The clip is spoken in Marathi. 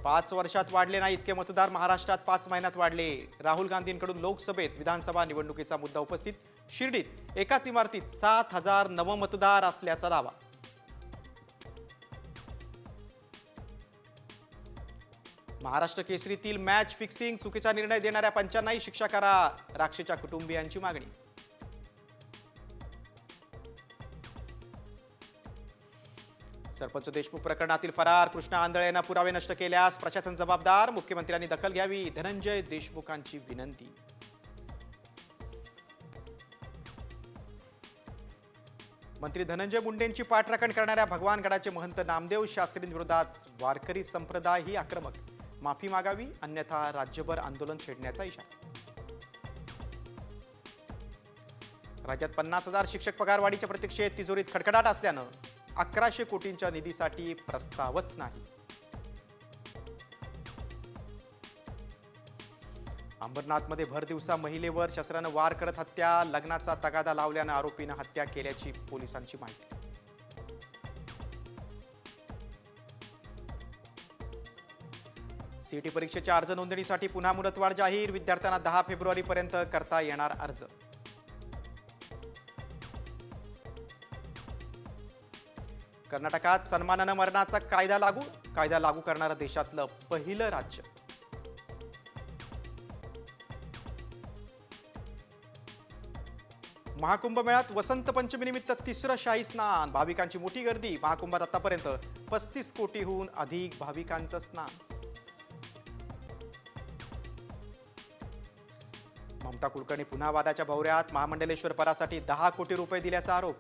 5 वर्षात वाढले नाही इतके मतदार महाराष्ट्रात 5 महिन्यात वाढले। राहुल गांधींकडून लोकसभेत विधानसभा निवडणुकीचा मुद्दा उपस्थित। शिर्डीत एकाच इमारतीत 7,000 नवमतदार असल्याचा दावा। महाराष्ट्र केसरीतील मॅच फिक्सिंग चुकीचा निर्णय देणाऱ्या पंचांनाही शिक्षा करा, राक्षेच्या कुटुंबियांची मागणी। सरपंच देशमुख प्रकरणातील फरार कृष्णा आंधळे यांना पुरावे नष्ट केल्यास प्रशासन जबाबदार, मुख्यमंत्र्यांनी दखल घ्यावी, धनंजय देशमुखांची विनंती। मंत्री धनंजय मुंडेंची पाठराखण करणाऱ्या भगवानगडाचे महंत नामदेव शास्त्रींविरोधात वारकरी संप्रदायही आक्रमक, माफी मागावी अन्यथा राज्यभर आंदोलन छेडण्याचा इशारा। राज्यात 50,000 शिक्षक पगारवाढीच्या प्रतीक्षेत, तिजोरीत खडखडाट असल्यानं 1100 कोटींच्या निधीसाठी प्रस्तावच नाही। अंबरनाथमध्ये भर दिवसा महिलेवर शस्त्रानं वार करत हत्या, लग्नाचा तगादा लावल्यानं आरोपीनं हत्या केल्याची पोलिसांची माहिती। सीईटी परीक्षेच्या अर्ज नोंदणीसाठी पुन्हा मुदतवाढ जाहीर, विद्यार्थ्यांना 10 फेब्रुवारीपर्यंत करता येणार अर्ज। कर्नाटकात सन्मानानं मरणाचा कायदा लागू करणारं देशातलं पहिलं राज्य। महाकुंभ मेळ्यात वसंत पंचमीनिमित्त तिसरं शाही स्नान, भाविकांची मोठी गर्दी। महाकुंभात आतापर्यंत 35 कोटीहून अधिक भाविकांचं स्नान। ममता कुलकर्णी पुन्हा वादाच्या भोवऱ्यात, महामंडलेश्वर परासाठी 10 कोटी रुपये दिल्याचा आरोप।